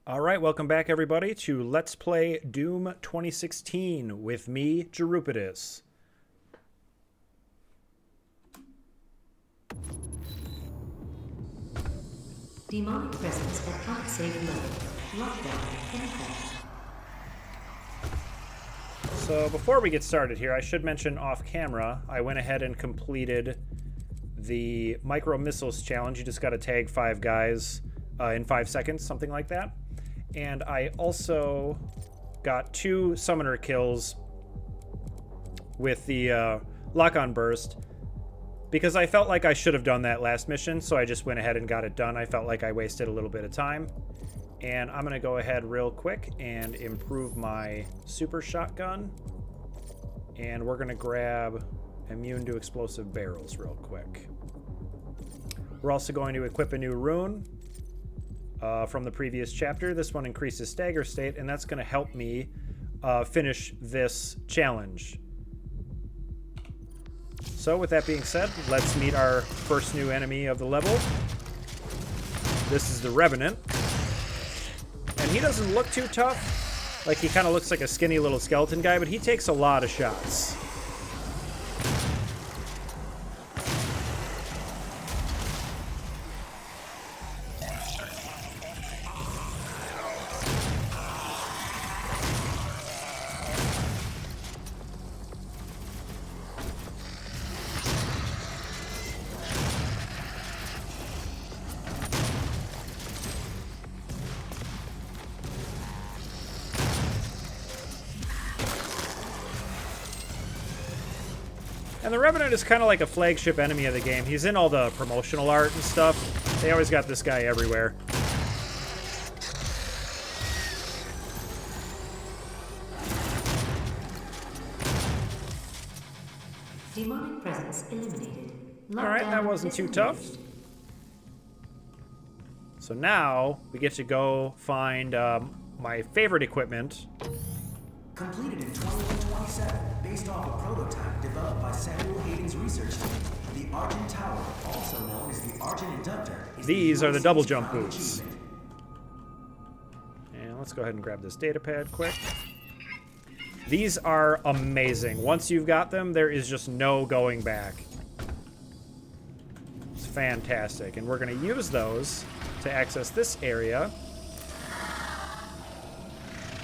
All right, welcome back, everybody, to Let's Play Doom 2016 with me, Jerupidus. Demonic presence at unsafe level. Lockdown in effect. So before we get started here, I should mention off camera, I went ahead and completed the Micro Missiles Challenge. You just got to tag 5 guys in 5 seconds, something like that. And I also got 2 summoner kills with the lock-on burst because I felt like I should have done that last mission, so I just went ahead and got it done. I felt like I wasted a little bit of time. And I'm going to go ahead real quick and improve my super shotgun. And we're going to grab immune to explosive barrels real quick. We're also going to equip a new rune from the previous chapter. This one increases stagger state, and that's going to help me finish this challenge. So with that being said, let's meet our first new enemy of the level. This is the Revenant. And he doesn't look too tough. Like, he kind of looks like a skinny little skeleton guy, but he takes a lot of shots. And the Revenant is kind of like a flagship enemy of the game. He's in all the promotional art and stuff. They always got this guy everywhere. Demonic presence eliminated. Alright, that wasn't too tough. So now we get to go find my favorite equipment. Completed in 2127, based off a prototype developed by Samuel Hayden's research team. The Argent Tower, also known as the Argent Inductor, is These are the USA's double jump crowning boots. achievement. And let's go ahead and grab this data pad quick. These are amazing. Once you've got them, there is just no going back. It's fantastic. And we're going to use those to access this area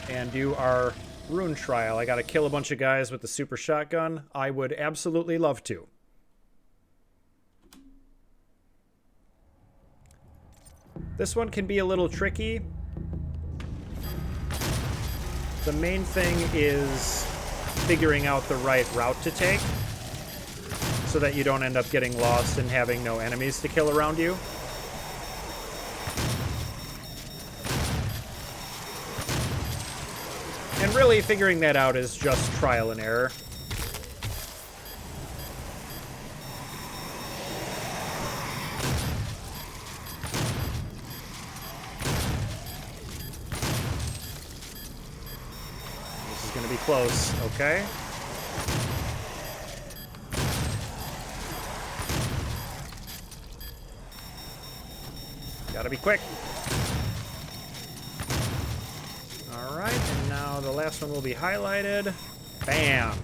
and do our rune trial. I got to kill a bunch of guys with the super shotgun. I would absolutely love to. This one can be a little tricky. The main thing is figuring out the right route to take so that you don't end up getting lost and having no enemies to kill around you. And really, figuring that out is just trial and error. This is going to be close, okay? Gotta be quick. Alright, and now the last one will be highlighted. Bam!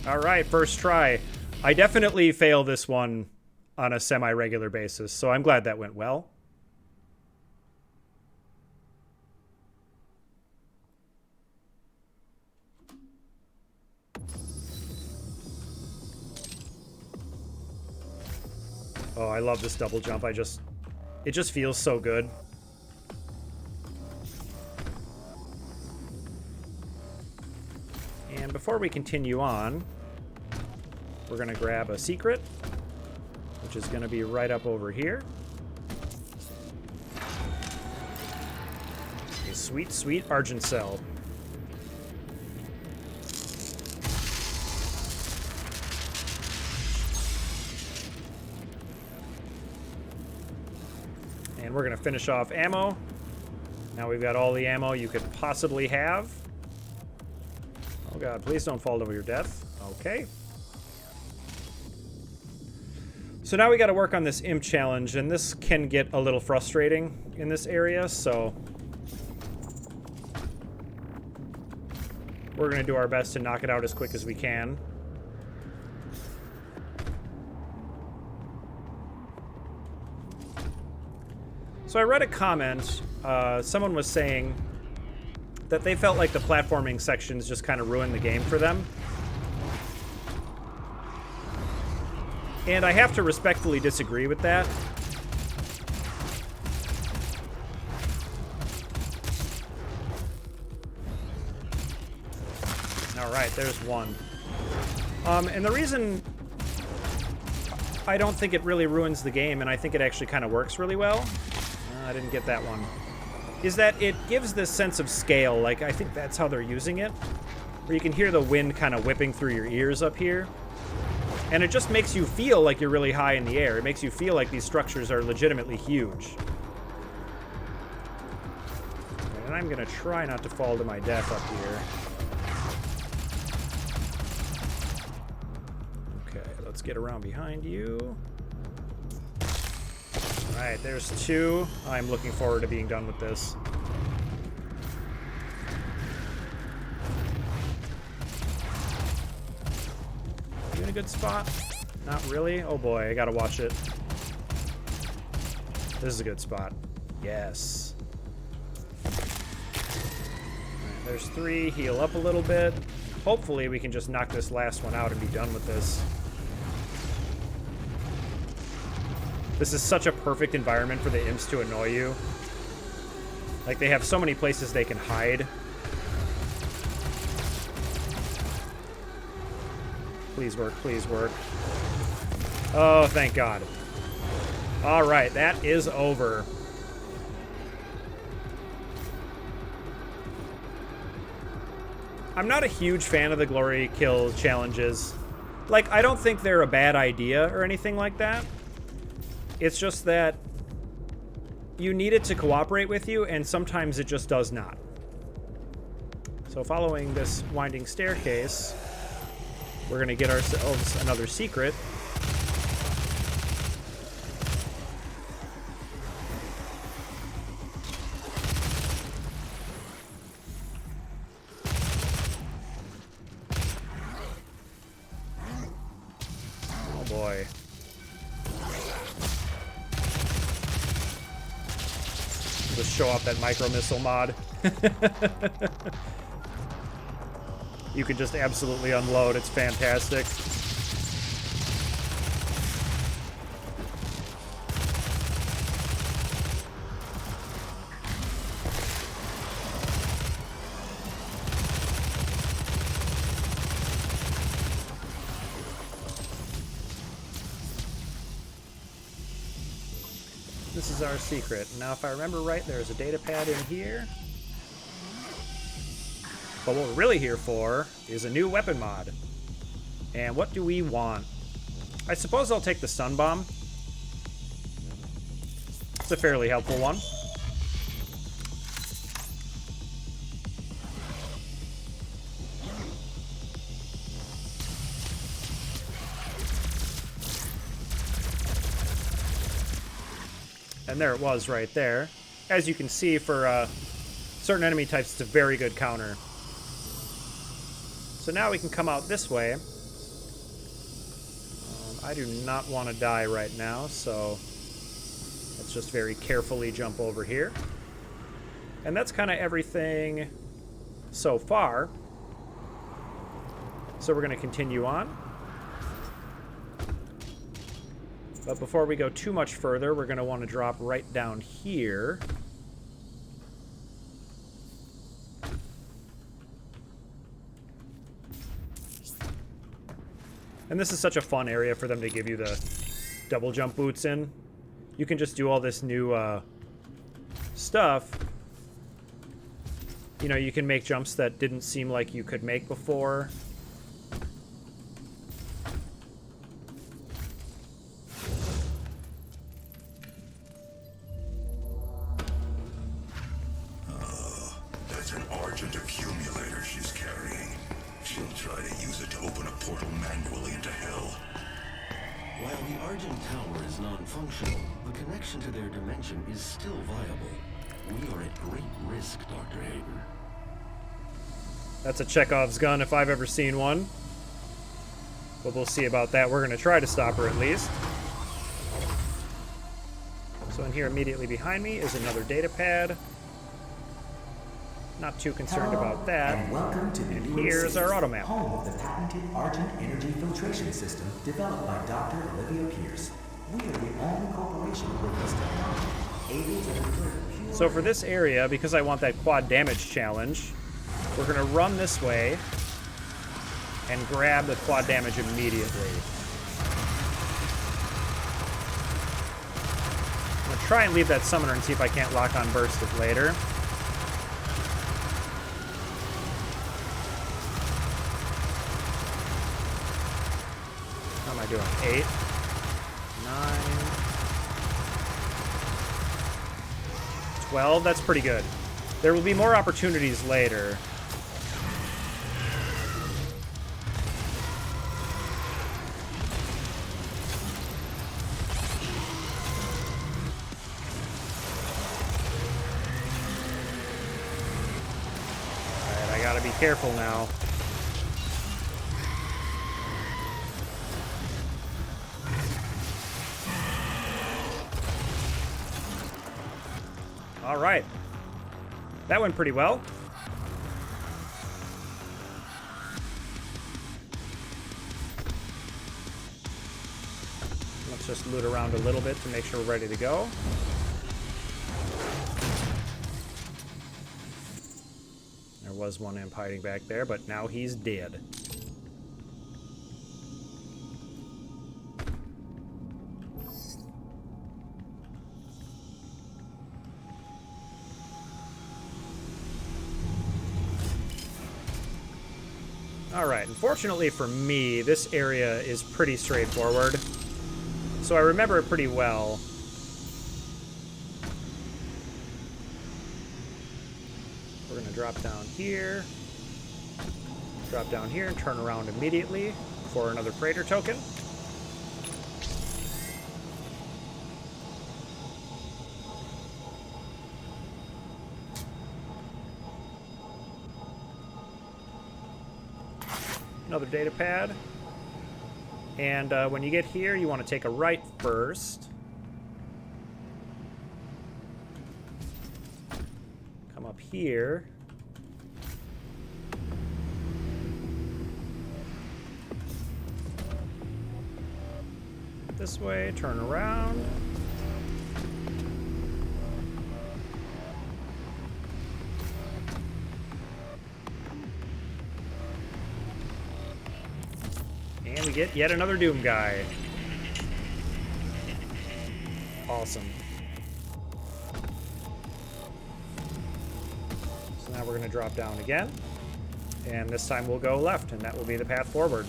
Alright, first try. I definitely fail this one on a semi-regular basis, so I'm glad that went well. Oh, I love this double jump. It just feels so good. And before we continue on, we're going to grab a secret, which is going to be right up over here. A sweet, sweet Argent Cell. And we're going to finish off ammo. Now we've got all the ammo you could possibly have. Oh god, please don't fall to your death. Okay. So now we got to work on this imp challenge, and this can get a little frustrating in this area, so we're going to do our best to knock it out as quick as we can. So I read a comment, someone was saying that they felt like the platforming sections just kind of ruined the game for them. And I have to respectfully disagree with that. Alright, there's one. And the reason I don't think it really ruins the game, and I think it actually kind of works really well, I didn't get that one, is that it gives this sense of scale. Like, I think that's how they're using it, where you can hear the wind kind of whipping through your ears up here. And it just makes you feel like you're really high in the air. It makes you feel like these structures are legitimately huge. And I'm going to try not to fall to my death up here. Okay, let's get around behind you. Alright, there's two. I'm looking forward to being done with this. You in a good spot? Not really? Oh boy, I gotta watch it. This is a good spot. Yes. Alright, there's three. Heal up a little bit. Hopefully we can just knock this last one out and be done with this. This is such a perfect environment for the imps to annoy you. Like, they have so many places they can hide. Please work, please work. Oh, thank God. Alright, that is over. I'm not a huge fan of the glory kill challenges. Like, I don't think they're a bad idea or anything like that. It's just that you need it to cooperate with you, and sometimes it just does not. So following this winding staircase, we're going to get ourselves another secret. Oh boy. Just show off that micro missile mod. You can just absolutely unload. It's fantastic. This is our secret. Now, if I remember right, there's a data pad in here. But what we're really here for is a new weapon mod. And what do we want? I suppose I'll take the stun bomb. It's a fairly helpful one. And there it was right there. As you can see, for certain enemy types, it's a very good counter. So now we can come out this way. I do not want to die right now, so let's just very carefully jump over here. And that's kind of everything so far. So we're going to continue on. But before we go too much further, we're going to want to drop right down here. And this is such a fun area for them to give you the double jump boots in. You can just do all this new stuff. You know, you can make jumps that didn't seem like you could make before. That's an Argent accumulator she's carrying. She'll try to use it to open a portal manually into hell. While the Argent Tower is non-functional, the connection to their dimension is still viable. We are at great risk, Dr. Hayden. That's a Chekov's gun if I've ever seen one. But we'll see about that. We're going to try to stop her at least. So in here immediately behind me is another data pad. Not too concerned about that. And welcome to the And New York here's City, our auto map. home of the patented Argent Energy Filtration System developed by Dr. Olivia Pierce. We are the only corporation with this technology, able to deliver pure... So for this area, because I want that quad damage challenge, we're going to run this way and grab the quad damage immediately. I'm going to try and leave that summoner and see if I can't lock on burst it later. How am I doing? 8, 9, 12. That's pretty good. There will be more opportunities later. Alright, I gotta be careful now. All right. That went pretty well. Let's just loot around a little bit to make sure we're ready to go. There was one imp hiding back there, but now he's dead. Alright, unfortunately for me, this area is pretty straightforward. So I remember it pretty well. We're going to drop down here, and turn around immediately for another freighter token. Another data pad. And when you get here, you want to take a right first. Come up here. This way, turn around. And we get yet another Doom guy. Awesome. So now we're going to drop down again. And this time we'll go left, and that will be the path forward.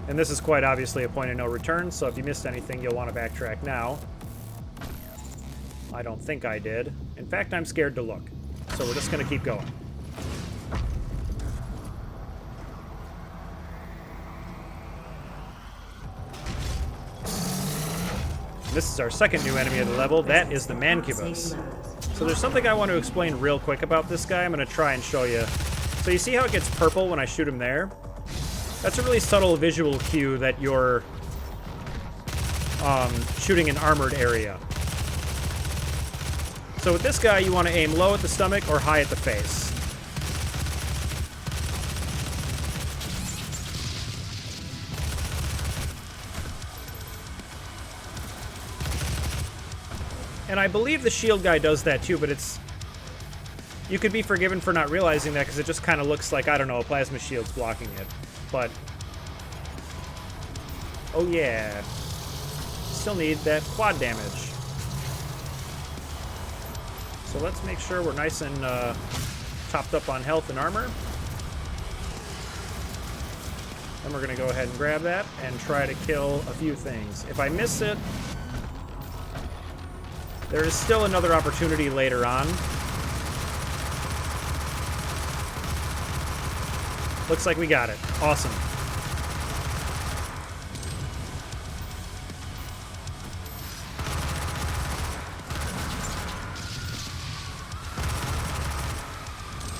And this is quite obviously a point of no return, so if you missed anything, you'll want to backtrack now. I don't think I did. In fact, I'm scared to look. So we're just going to keep going. This is our second new enemy of the level. That is the Mancubus. So there's something I want to explain real quick about this guy. I'm going to try and show you. So you see how it gets purple when I shoot him there? That's a really subtle visual cue that you're shooting an armored area. So with this guy, you want to aim low at the stomach or high at the face. And I believe the shield guy does that too, but it's... You could be forgiven for not realizing that because it just kind of looks like, I don't know, a plasma shield's blocking it. But... Oh yeah. Still need that quad damage. So let's make sure we're nice and topped up on health and armor. Then we're going to go ahead and grab that and try to kill a few things. If I miss it, there is still another opportunity later on. Looks like we got it. Awesome.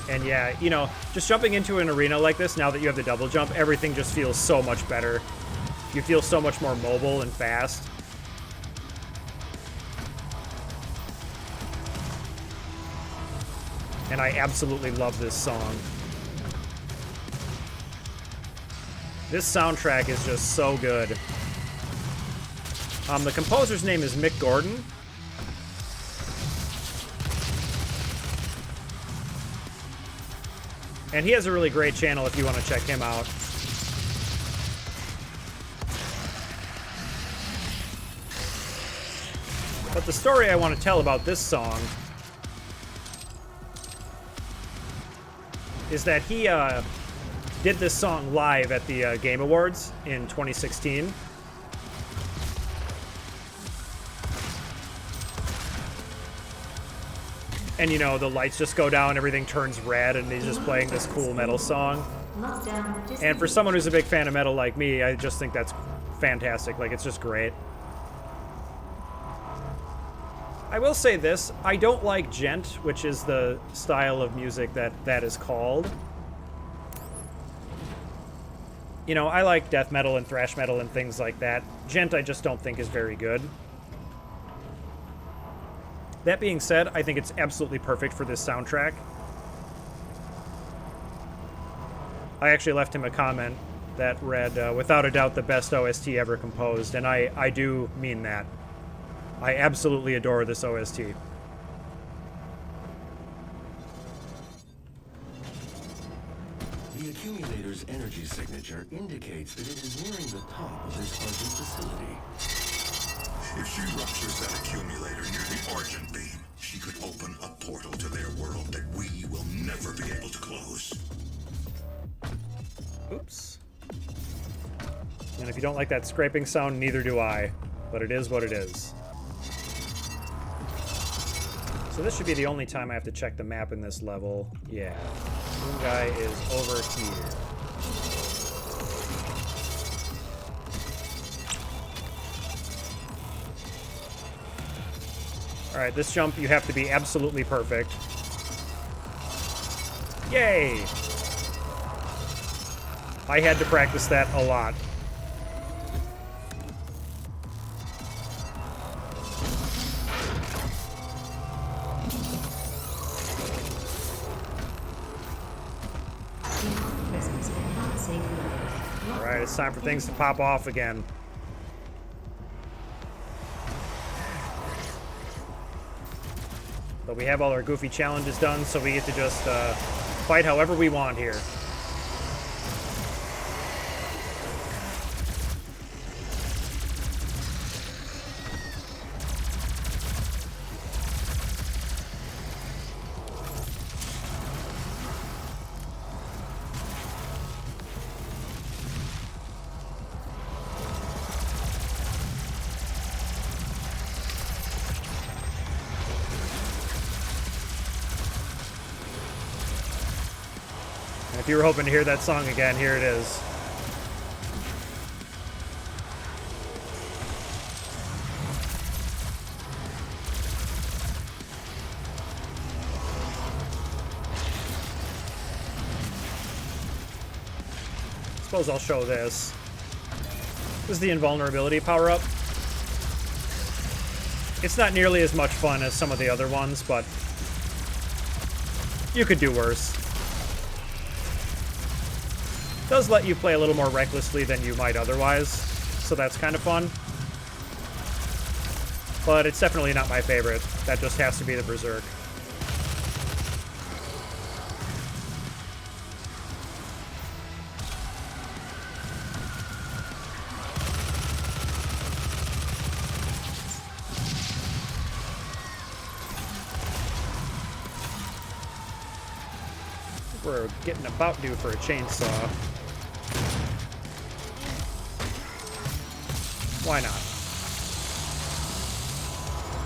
And yeah, you know, just jumping into an arena like this, now that you have the double jump, everything just feels so much better. You feel so much more mobile and fast. And I absolutely love this song. This soundtrack is just so good. The composer's name is Mick Gordon. And he has a really great channel if you want to check him out. But the story I want to tell about this song is that he did this song live at the Game Awards in 2016. And, you know, the lights just go down, everything turns red, and he's just playing this cool metal song. And for someone who's a big fan of metal like me, I just think that's fantastic. Like, it's just great. I will say this, I don't like gent, which is the style of music that is called. You know, I like death metal and thrash metal and things like that. Gent I just don't think is very good. That being said, I think it's absolutely perfect for this soundtrack. I actually left him a comment that read, without a doubt, the best OST ever composed, and I do mean that. I absolutely adore this OST. The accumulator's energy signature indicates that it is nearing the top of this Argent facility. If she ruptures that accumulator near the Argent beam, she could open a portal to their world that we will never be able to close. Oops. And if you don't like that scraping sound, neither do I. But it is what it is. So this should be the only time I have to check the map in this level. Yeah. Moon guy is over here. Alright, this jump you have to be absolutely perfect. Yay! I had to practice that a lot. Alright, it's time for things to pop off again. But we have all our goofy challenges done, so we get to just fight however we want here. If you were hoping to hear that song again, here it is. Suppose I'll show this. This is the invulnerability power-up. It's not nearly as much fun as some of the other ones, but you could do worse. Does let you play a little more recklessly than you might otherwise, so that's kind of fun. But it's definitely not my favorite. That just has to be the Berserk. We're getting about due for a chainsaw. Why not?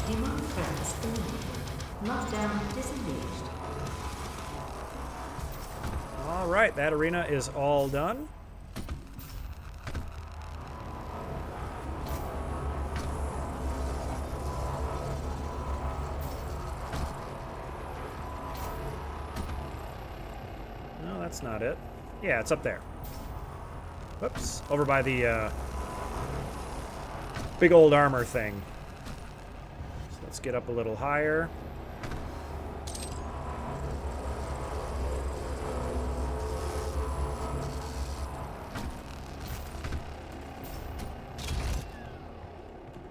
Demon presence eliminated. Lockdown disengaged. All right, that arena is all done. No, that's not it. Yeah, it's up there. Whoops. Over by the big old armor thing. So let's get up a little higher.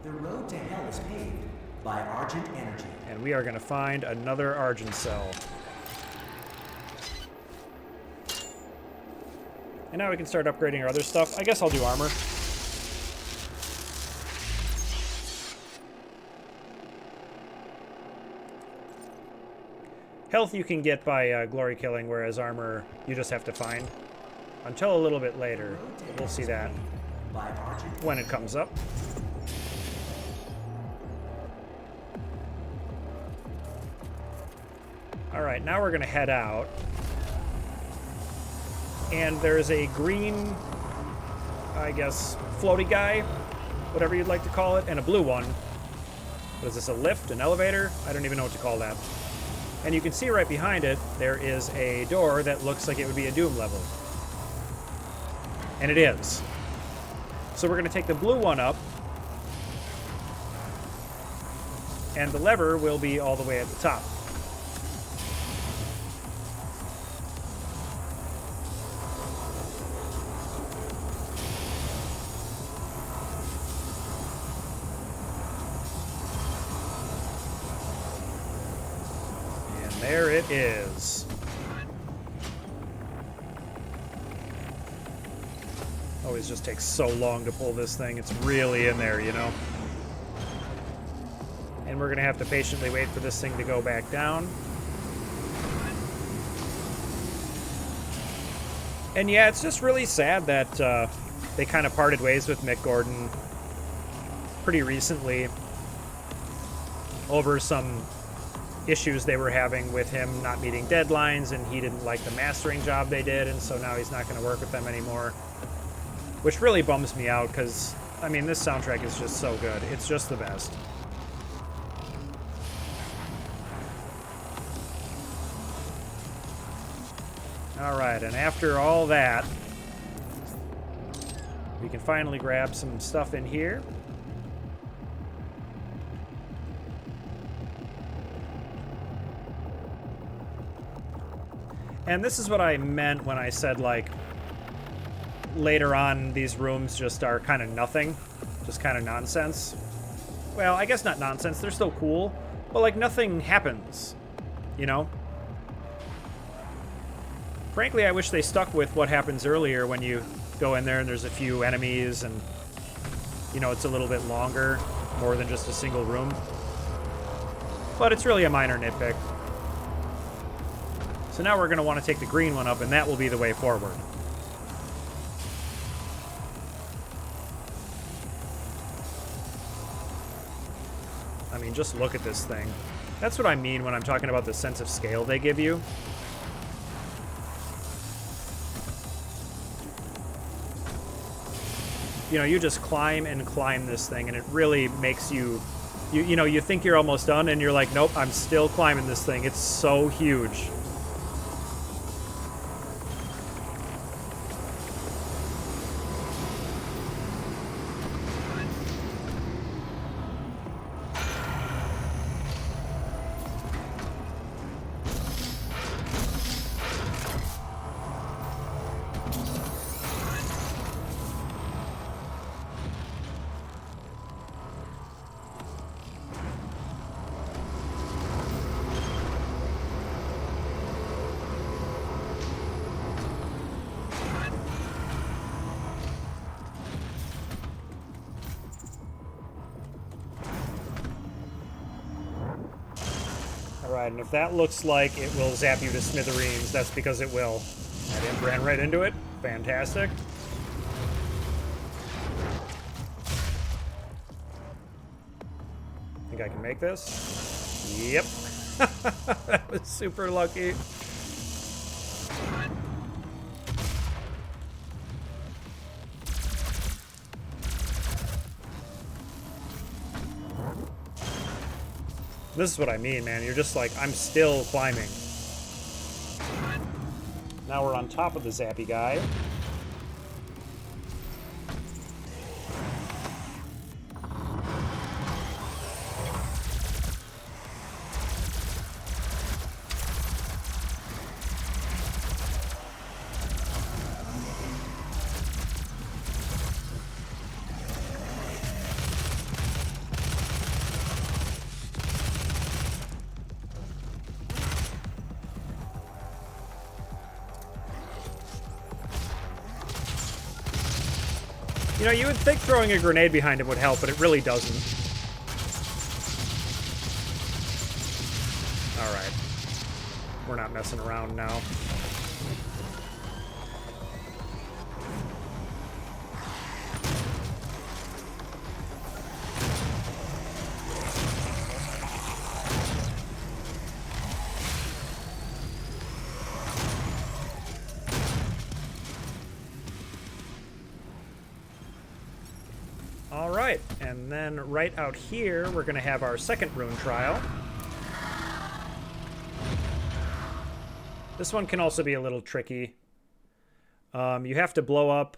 The road to hell is paved by Argent Energy. And we are going to find another Argent cell. And now we can start upgrading our other stuff. I guess I'll do armor. Health you can get by glory killing, whereas armor you just have to find. Until a little bit later. We'll see that when it comes up. Alright, now we're going to head out. And there's a green, I guess, floaty guy, whatever you'd like to call it, and a blue one. What is this, a lift, an elevator? I don't even know what to call that. And you can see right behind it, there is a door that looks like it would be a Doom level. And it is. So we're going to take the blue one up, and the lever will be all the way at the top. There it is. Always just takes so long to pull this thing. It's really in there, you know? And we're going to have to patiently wait for this thing to go back down. And yeah, it's just really sad that they kind of parted ways with Mick Gordon pretty recently over some issues they were having with him not meeting deadlines, and he didn't like the mastering job they did, and so now he's not going to work with them anymore. Which really bums me out, because, I mean, this soundtrack is just so good. It's just the best. Alright, and after all that, we can finally grab some stuff in here. And this is what I meant when I said, like, later on these rooms just are kind of nothing. Just kind of nonsense. Well, I guess not nonsense. They're still cool. But, like, nothing happens. You know? Frankly, I wish they stuck with what happens earlier when you go in there and there's a few enemies and, you know, it's a little bit longer. More than just a single room. But it's really a minor nitpick. So now we're going to want to take the green one up, and that will be the way forward. I mean, just look at this thing. That's what I mean when I'm talking about the sense of scale they give you. You know, you just climb and climb this thing, and it really makes you... You know, you think you're almost done, and you're like, nope, I'm still climbing this thing. It's so huge. Alright, and if that looks like it will zap you to smithereens, that's because it will. I ran right into it. Fantastic. Think I can make this? Yep. That was super lucky. This is what I mean, man. You're just like, I'm still climbing. Now we're on top of the zappy guy. You know, you would think throwing a grenade behind him would help, but it really doesn't. Alright. We're not messing around now. Alright, and then right out here, we're going to have our second rune trial. This one can also be a little tricky. You have to blow up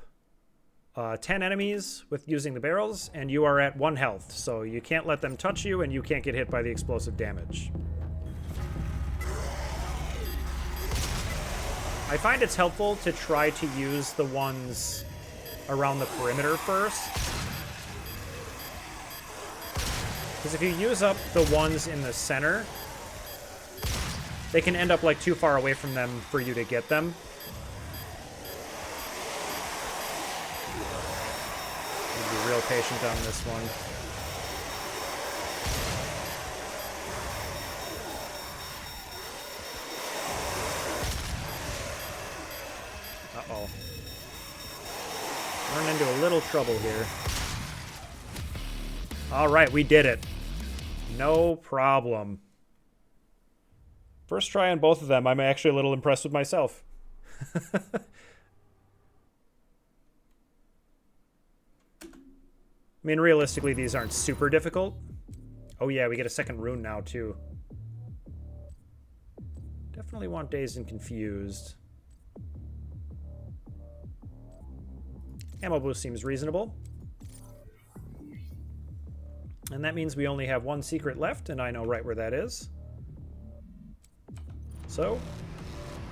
10 enemies with using the barrels, and you are at 1 health, so you can't let them touch you, and you can't get hit by the explosive damage. I find it's helpful to try to use the ones around the perimeter first. Because if you use up the ones in the center, they can end up like too far away from them for you to get them. Need to be real patient on this one. Uh-oh. Run into a little trouble here. All right, we did it. No problem. First try on both of them. I'm actually a little impressed with myself. I mean, realistically, these aren't super difficult. Oh yeah, we get a second rune now, too. Definitely want Dazed and Confused. Ammo boost seems reasonable. And that means we only have one secret left, and I know right where that is. So,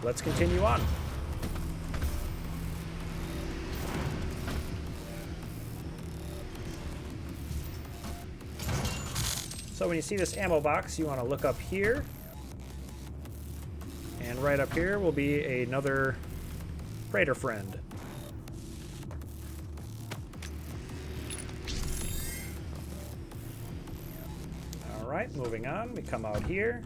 let's continue on. So when you see this ammo box, you want to look up here. And right up here will be another Praetor friend. Alright, moving on. We come out here.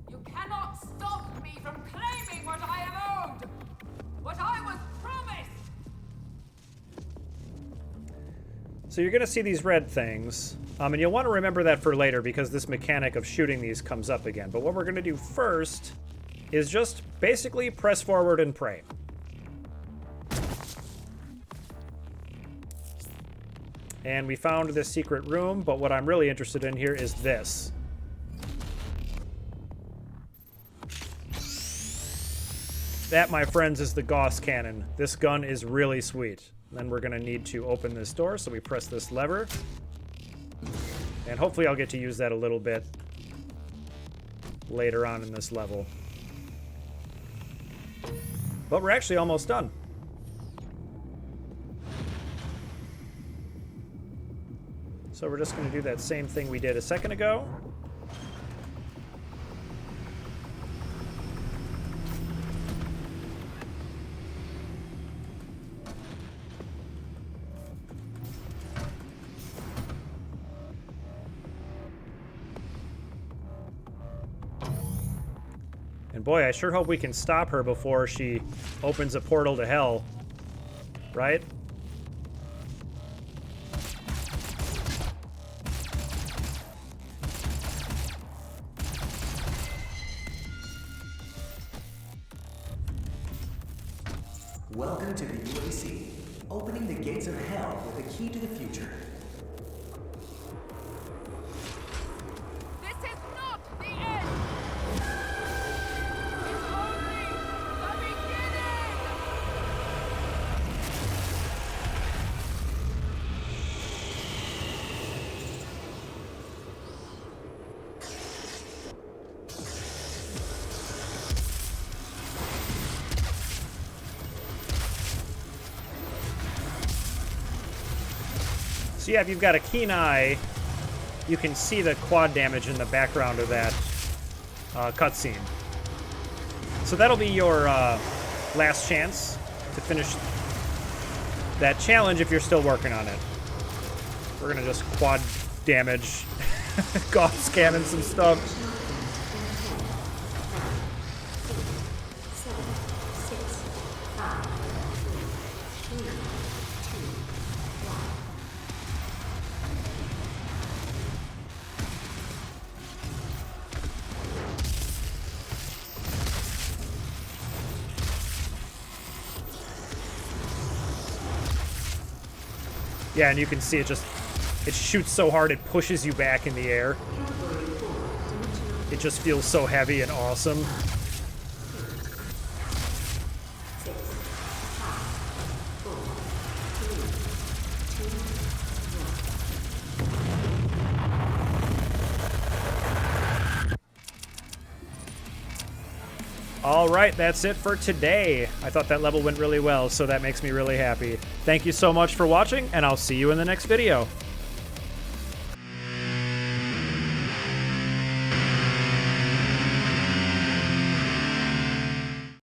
You cannot stop me from claiming what I am owed! What I was promised! So you're going to see these red things. And you'll want to remember that for later because this mechanic of shooting these comes up again. But what we're going to do first is just basically press forward and pray. And we found this secret room, but what I'm really interested in here is this. That, my friends, is the Gauss cannon. This gun is really sweet. Then we're going to need to open this door, so we press this lever. And hopefully I'll get to use that a little bit later on in this level. But we're actually almost done. So we're just going to do that same thing we did a second ago. And boy, I sure hope we can stop her before she opens a portal to hell. Right? Welcome to the UAC. opening the gates of hell with the key to the future. This is not the end! It's only the beginning! So yeah, if you've got a keen eye, you can see the quad damage in the background of that cutscene. So that'll be your last chance to finish that challenge if you're still working on it. We're gonna just quad damage Gauss cannon some stuff. 7, 6, 5, 4, 3, 2, 1. Yeah, and you can see it shoots so hard it pushes you back in the air. It just feels so heavy and awesome. 6, 5, 4, 3, 2, 1. All right, that's it for today. I thought that level went really well, so that makes me really happy. Thank you so much for watching, and I'll see you in the next video.